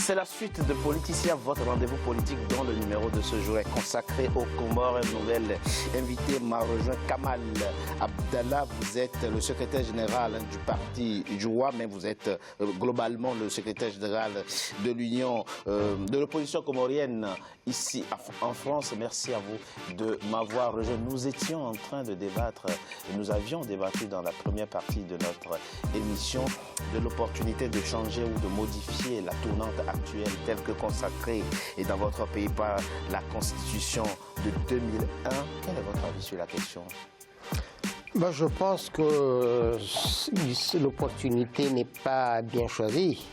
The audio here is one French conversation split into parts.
C'est la suite de Politicien, votre rendez-vous politique dont le numéro de ce jour est consacré aux Comores. Un nouvel invité m'a rejoint, Kamal Abdallah. Vous êtes le secrétaire général du parti Joua, mais vous êtes globalement le secrétaire général de l'Union de l'opposition comorienne ici en France. Merci à vous de m'avoir rejoint. Nous étions en train de débattre, et nous avions débattu dans la première partie de notre émission de l'opportunité de changer ou de modifier la tournante actuelle telle que consacrée et dans votre pays par la Constitution de 2001. Quel est votre avis sur la question? Ben, je pense que l'opportunité n'est pas bien choisie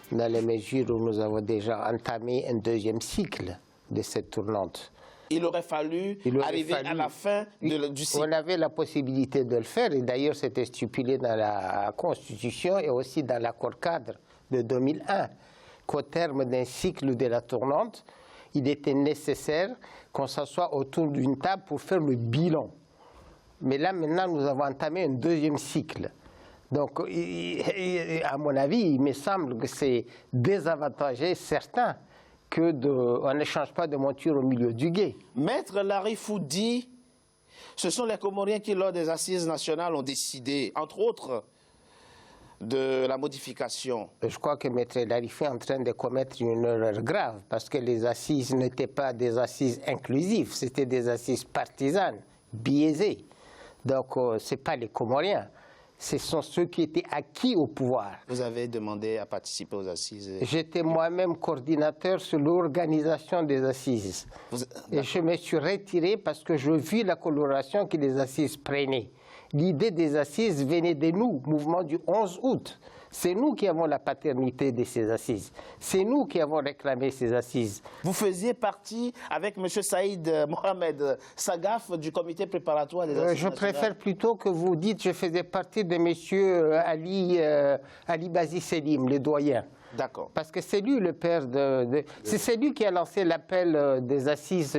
dans les mesures où nous avons déjà entamé un deuxième cycle de cette tournante. Il aurait fallu arriver à la fin du cycle. On avait la possibilité de le faire et d'ailleurs c'était stipulé dans la Constitution et aussi dans l'accord cadre de 2001 qu'au terme d'un cycle de la tournante, il était nécessaire qu'on s'assoie autour d'une table pour faire le bilan. Mais là maintenant nous avons entamé un deuxième cycle. Donc à mon avis, il me semble que c'est désavantagé certain qu'on ne change pas de monture au milieu du gué. Maître Larifou dit, ce sont les Comoriens qui, lors des assises nationales, ont décidé, entre autres, de la modification. Je crois que Maître Larifou est en train de commettre une erreur grave, parce que les assises n'étaient pas des assises inclusives, c'était des assises partisanes, biaisées. Donc, ce n'est pas les Comoriens. Ce sont ceux qui étaient acquis au pouvoir. Vous avez demandé à participer aux assises. J'étais moi-même coordinateur sur l'organisation des assises. Et je me suis retiré parce que je vis la coloration que les assises prenaient. L'idée des assises venait de nous, mouvement du 11 août. C'est nous qui avons la paternité de ces assises. C'est nous qui avons réclamé ces assises. Vous faisiez partie, avec M. Saïd Mohamed Sagaf, du comité préparatoire des assises Je préfère plutôt que vous dites que je faisais partie de M. Ali Bazi Selim, le doyen. D'accord. Parce que c'est lui le père c'est lui qui a lancé l'appel des assises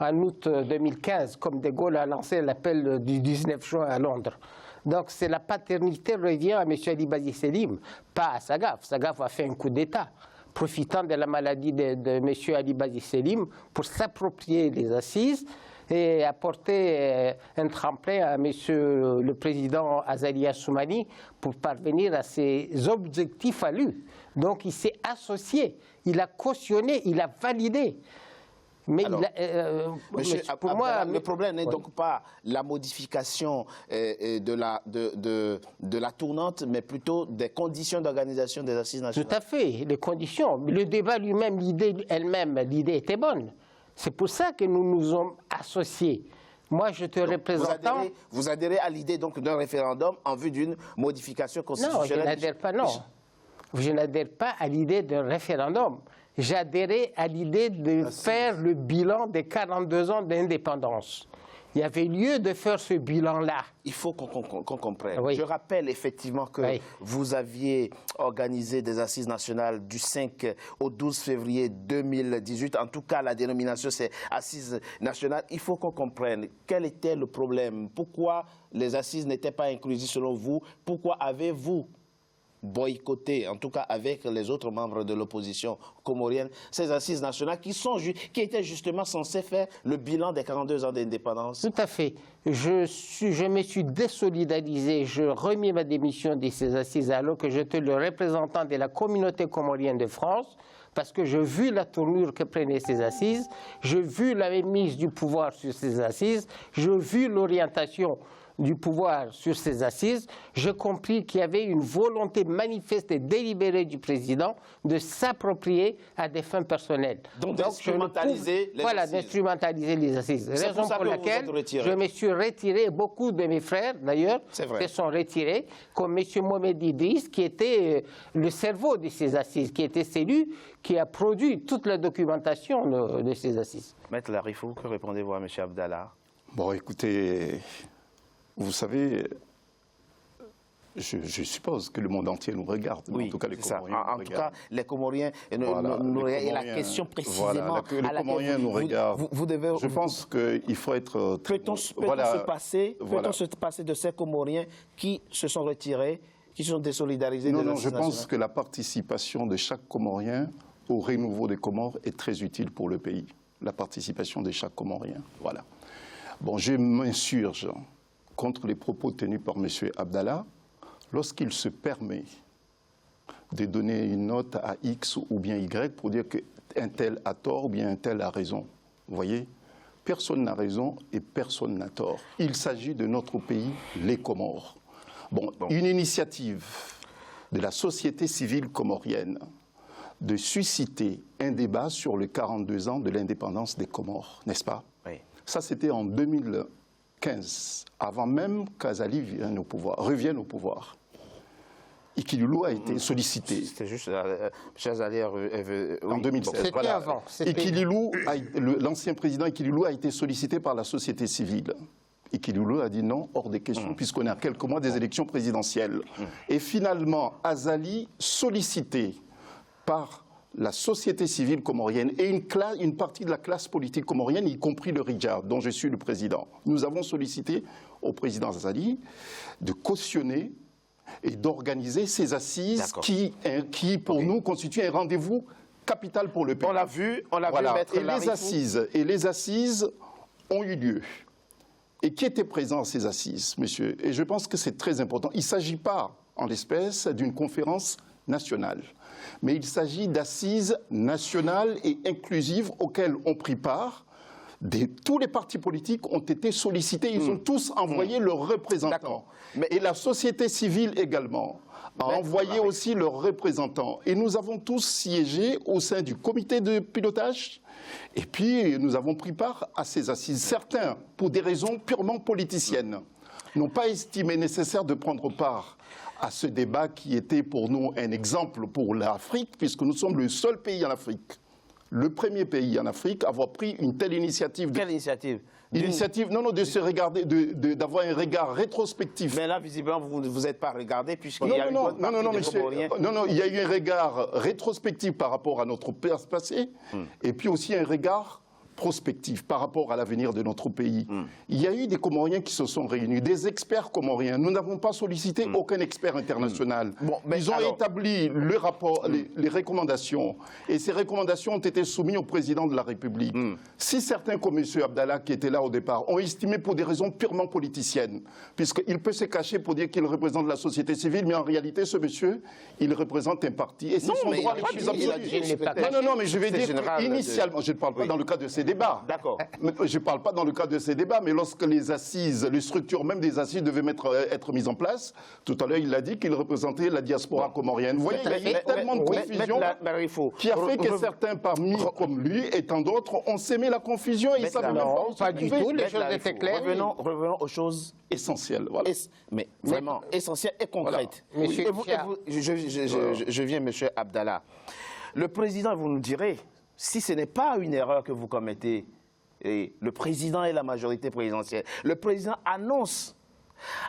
en août 2015, comme De Gaulle a lancé l'appel du 19 juin à Londres. Donc c'est la paternité revient à M. Ali Bazi Selim, pas à Sagaf. Sagaf a fait un coup d'État, profitant de la maladie de M. Ali Bazi Selim pour s'approprier les assises et apporter un tremplin à M. le président Azali Assoumani pour parvenir à ses objectifs à lui. Donc il s'est associé, il a cautionné, il a validé. Mais alors, pour moi, le problème n'est donc pas la modification de la tournante, mais plutôt des conditions d'organisation des assises nationales. Tout à fait, les conditions. Le débat lui-même, l'idée elle-même, l'idée était bonne. C'est pour ça que nous nous sommes associés. Moi, je te représentant... Vous adhérez à l'idée d'un référendum en vue d'une modification constitutionnelle? Non, je n'adhère pas, non. Je n'adhère pas à l'idée d'un référendum. J'adhérais à l'idée de faire le bilan des 42 ans d'indépendance. Il y avait lieu de faire ce bilan-là. Il faut qu'on comprenne. Oui. Je rappelle effectivement que vous aviez organisé des assises nationales du 5 au 12 février 2018. En tout cas, la dénomination, c'est assises nationales. Il faut qu'on comprenne quel était le problème. Pourquoi les assises n'étaient pas inclusives selon vous? Pourquoi avez-vous boycotter, en tout cas avec les autres membres de l'opposition comorienne, ces assises nationales qui étaient justement censées faire le bilan des 42 ans d'indépendance? Tout à fait. Je me suis désolidarisé, je remis ma démission de ces assises alors que j'étais le représentant de la communauté comorienne de France, parce que j'ai vu la tournure que prenaient ces assises, j'ai vu la mise du pouvoir sur ces assises, j'ai vu l'orientation du pouvoir sur ces assises, j'ai compris qu'il y avait une volonté manifeste et délibérée du président de s'approprier à des fins personnelles. Donc d'instrumentaliser les assises. Voilà, d'instrumentaliser les assises. Raison pour laquelle je me suis retiré, beaucoup de mes frères d'ailleurs se sont retirés, comme M. Mohamed Idriss, qui était le cerveau de ces assises, qui était celui qui a produit toute la documentation de ces assises. Maître Larifou, que répondez-vous à M. Abdallah? Bon, écoutez... Vous savez, je suppose que le monde entier nous regarde. Oui, en tout cas, les Comoriens en tout cas, les Comoriens nous regardent. Et la question précisément voilà, les Comoriens nous regardent. Je pense qu'il faut être... Peut-on se passer de ces Comoriens qui se sont retirés qui sont désolidarisés Non, des non, assises je pense nationales. que la participation de chaque Comorien au renouveau des Comores est très utile pour le pays. La participation de chaque Comorien, voilà. Bon, je m'insurge contre les propos tenus par M. Abdallah lorsqu'il se permet de donner une note à X ou bien Y pour dire qu'un tel a tort ou bien un tel a raison. Vous voyez ? Personne n'a raison et personne n'a tort. Il s'agit de notre pays, les Comores. Bon, une initiative de la société civile comorienne de susciter un débat sur les 42 ans de l'indépendance des Comores, n'est-ce pas? Oui. Ça, c'était en 2015, avant même qu'Azali revienne au pouvoir. Ikilulu a été sollicité. C'était juste... Azali en 2016. C'était Voilà. avant. L'ancien président Ikilulu a été sollicité par la société civile. Ikilulu a dit non, hors des questions, puisqu'on est à quelques mois des élections présidentielles. Et finalement, Azali, sollicité par la société civile comorienne et une partie de la classe politique comorienne, y compris le RIJA, dont je suis le président, nous avons sollicité au président Azali de cautionner et d'organiser ces assises qui pour nous, constituent un rendez-vous capital pour le pays. On l'a vu, Voilà. Maître Larifou. Et les assises ont eu lieu. Et qui était présent à ces assises, monsieur? Et je pense que c'est très important. Il ne s'agit pas, en l'espèce, d'une conférence nationale, mais il s'agit d'assises nationales et inclusives auxquelles ont pris part. Tous les partis politiques ont été sollicités, ils ont tous envoyé leurs représentants. Et la société civile également a envoyé aussi leurs représentants. Et nous avons tous siégé au sein du comité de pilotage. Et puis, nous avons pris part à ces assises. Certains, pour des raisons purement politiciennes, n'ont pas estimé nécessaire de prendre part à ce débat qui était pour nous un exemple pour l'Afrique, puisque nous sommes le seul pays en Afrique, le premier pays en Afrique à avoir pris une telle initiative. Quelle initiative? De se regarder, d'avoir un regard rétrospectif. Mais là, visiblement, vous ne vous êtes pas regardé, puisqu'il y a une bonne partie des Comoriens. Non, il y a eu un regard rétrospectif par rapport à notre passé, et puis aussi un regard prospectif par rapport à l'avenir de notre pays. Il y a eu des Comoriens qui se sont réunis, des experts comoriens. Nous n'avons pas sollicité aucun expert international. Ils ont établi le rapport, les recommandations, et ces recommandations ont été soumises au président de la République. Si certains, comme M. Abdallah, qui était là au départ, ont estimé pour des raisons purement politiciennes, puisqu'il peut se cacher pour dire qu'il représente la société civile, mais en réalité, ce monsieur, il représente un parti. Et c'est son droit le plus absolu. Non, mais je vais dire initialement, je ne parle pas dans le cas de ces débats. D'accord. Je ne parle pas dans le cadre de ces débats, mais lorsque les assises, les structures même des assises devaient être mises en place, tout à l'heure il a dit qu'il représentait la diaspora comorienne. Vous voyez, il y a tellement de confusion qui a fait que certains parmi comme lui et tant d'autres ont sémé la confusion et ils savaient même pas du tout, les choses étaient claires. Revenons aux choses essentielles. Voilà. Mais vraiment essentielles et concrètes. Voilà. Je viens, M. Abdallah. Le président, vous nous direz, si ce n'est pas une erreur que vous commettez, et le président et la majorité présidentielle, le président annonce,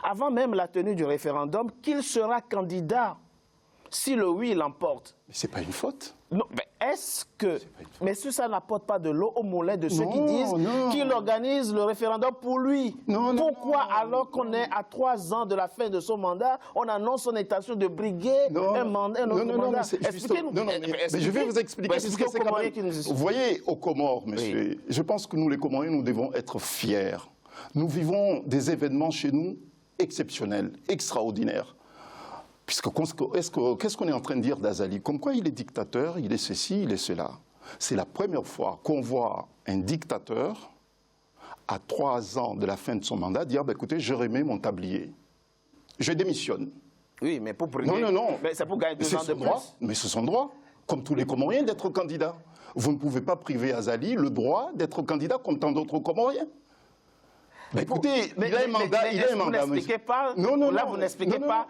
avant même la tenue du référendum, qu'il sera candidat si le oui l'emporte. Mais ce n'est pas une faute. Non, mais est-ce que ça n'apporte pas de l'eau au moulin de ceux qui disent qu'il organise le référendum pour lui? Pourquoi, alors qu'on est à 3 ans de la fin de son mandat, on annonce son intention de briguer un mandat? Mais je vais vous expliquer. Vous voyez, aux Comores, monsieur, je pense que nous, les Comoriens, nous devons être fiers. Nous vivons des événements chez nous exceptionnels, extraordinaires. Puisque qu'est-ce qu'on est en train de dire d'Azali? Comme quoi il est dictateur, il est ceci, il est cela. C'est la première fois qu'on voit un dictateur, à 3 ans de la fin de son mandat, dire écoutez, je remets mon tablier. Je démissionne. Oui, mais pour briguer. Non. Mais c'est pour gagner 2 ans de plus. Mais c'est son droit, comme tous les Comoriens, d'être candidat. Vous ne pouvez pas priver Azali le droit d'être candidat comme tant d'autres Comoriens. Écoutez, il a un mandat. Vous n'expliquez pas. Vous n'expliquez pas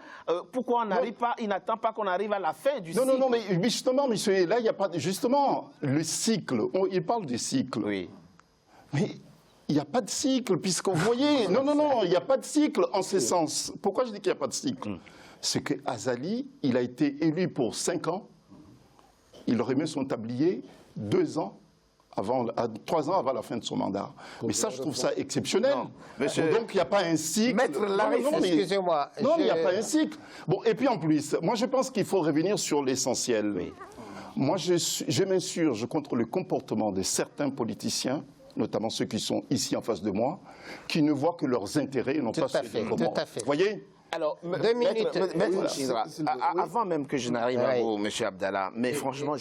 pourquoi on n'arrive pas. Il n'attend pas qu'on arrive à la fin du cycle. Non, mais justement, monsieur, là, il n'y a pas. Justement, le cycle. Il parle du cycle. Oui. Mais il n'y a pas de cycle, puisque vous voyez. Non, il n'y a pas de cycle en ce sens. Pourquoi je dis qu'il n'y a pas de cycle? C'est que Azali, il a été élu pour 5 ans. Il remet son tablier 2 ans 3 ans avant la fin de son mandat. Mais ça, je trouve ça exceptionnel. Non, monsieur... Donc, il n'y a pas un cycle. Maître Larif, excusez-moi. Non, il n'y a pas un cycle. Bon, et puis en plus, moi, je pense qu'il faut revenir sur l'essentiel. Oui. Moi, je m'insurge contre le comportement de certains politiciens, notamment ceux qui sont ici en face de moi, qui ne voient que leurs intérêts et non pas ceux des Comores. Tout à fait. Vous voyez? Alors, 2 minutes. Maître Chindra, avant même que je n'arrive à vous, M. Abdallah, mais franchement,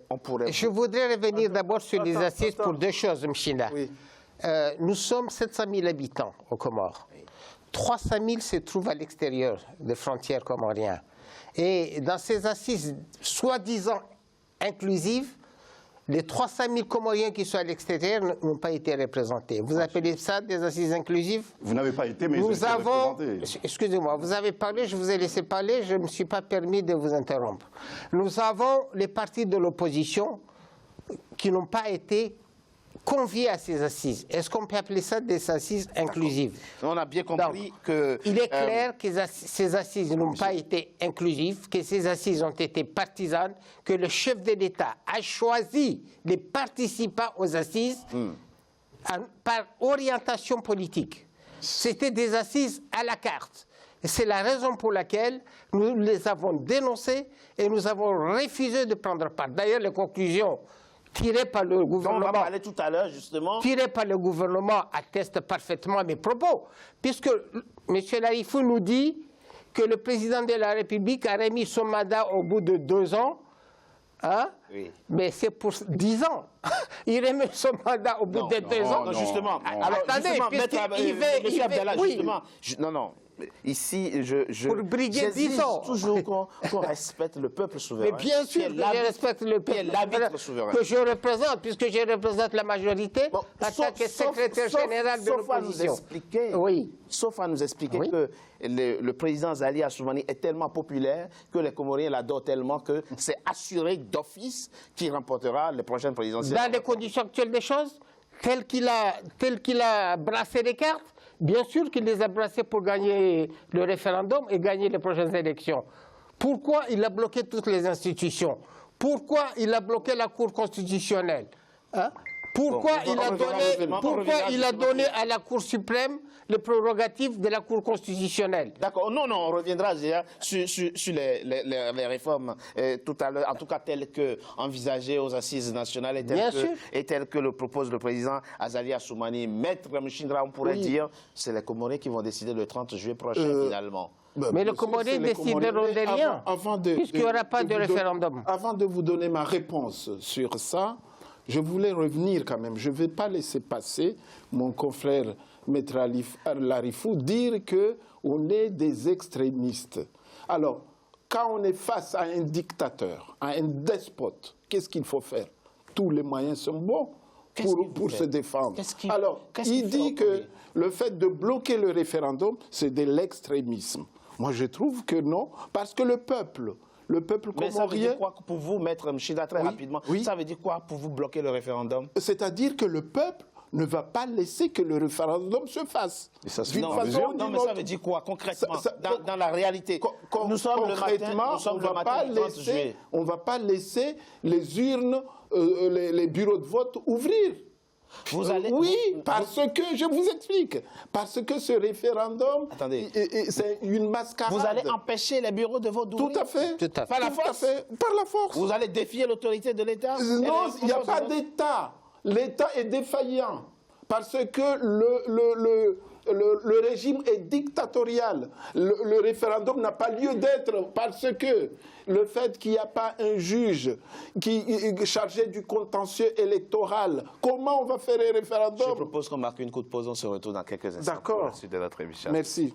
on pourrait... Je voudrais revenir d'abord sur les assises pour 2 choses, M. Chindra. Oui. Nous sommes 700 000 habitants aux Comores. 300 000 se trouvent à l'extérieur des frontières comoriennes. Et dans ces assises soi-disant inclusives, les 300 000 Comoriens qui sont à l'extérieur n'ont pas été représentés. Vous appelez ça des assises inclusives? Vous n'avez pas été, mais nous avons... Excusez-moi, vous avez parlé, je vous ai laissé parler, je ne me suis pas permis de vous interrompre. Nous avons les partis de l'opposition qui n'ont pas été conviés à ces assises. Est-ce qu'on peut appeler ça des assises inclusives? On a bien compris que... Il est clair que ces assises n'ont pas été inclusives, que ces assises ont été partisanes, que le chef de l'État a choisi les participants aux assises par orientation politique. C'était des assises à la carte. C'est la raison pour laquelle nous les avons dénoncées et nous avons refusé de prendre part. D'ailleurs, les conclusions tiré par le gouvernement. On va parler tout à l'heure, justement. Tiré par le gouvernement atteste parfaitement mes propos, puisque M. Larifou nous dit que le président de la République a remis son mandat au bout de 2 ans, hein? Oui. Mais c'est pour 10 ans. Il remet son mandat au bout de 2 ans. Non, justement. Alors, attendez, puisqu'il veut... Oui. Non. Ici, pour briguer 10 ans. Toujours qu'on respecte le peuple souverain. Mais bien sûr que je respecte le peuple souverain. Que je représente, puisque je représente la majorité en tant que secrétaire général de l'opposition. Sauf à nous expliquer que le président Azali Assoumani est tellement populaire que les Comoriens l'adorent tellement que c'est assuré d'office qu'il remportera les prochaines présidentielles. Dans les conditions actuelles des choses, tel qu'il a brassé les cartes, bien sûr qu'il les a brassés pour gagner le référendum et gagner les prochaines élections. Pourquoi il a bloqué toutes les institutions? Pourquoi il a bloqué la Cour constitutionnelle? Hein? Pourquoi il a donné à la Cour suprême les prérogatives de la Cour constitutionnelle? D'accord, non, on reviendra sur les réformes tout à l'heure, en tout cas telles qu'envisagées aux assises nationales et telles que le propose le président Azali Assoumani. Maître Chindra, on pourrait dire, c'est les Comoriens qui vont décider le 30 juillet prochain finalement. Mais les Comoriens décideront de rien, puisqu'il n'y aura pas de référendum. Avant de vous donner ma réponse sur ça, je voulais revenir quand même. Je ne vais pas laisser passer mon confrère Maître Larifou dire qu'on est des extrémistes. Alors, quand on est face à un dictateur, à un despote, qu'est-ce qu'il faut faire? Tous les moyens sont bons pour se défendre. Alors, il dit que le fait de bloquer le référendum, c'est de l'extrémisme. Moi, je trouve que non, parce que le peuple comorien... Mais ça veut dire quoi pour vous, Maître Mchida, très rapidement? Ça veut dire quoi pour vous bloquer le référendum? C'est-à-dire que le peuple ne va pas laisser que le référendum se fasse. Non, mais ça veut dire quoi concrètement, dans la réalité? Nous sommes concrètement, on ne va pas laisser les urnes, les bureaux de vote ouvrir. Parce que, je vous explique, parce que ce référendum, c'est une mascarade. Vous allez empêcher les bureaux de vote d'ouvrir? Tout à fait. Par la force? Par la force. Vous allez défier l'autorité de l'État? Non, il n'y a pas d'État. L'État est défaillant parce que le régime est dictatorial. Le référendum n'a pas lieu d'être parce que le fait qu'il n'y a pas un juge qui est chargé du contentieux électoral, comment on va faire un référendum? Je propose qu'on marque une courte pause, on se retrouve dans quelques instants. D'accord. Pour la suite de notre émission. Merci.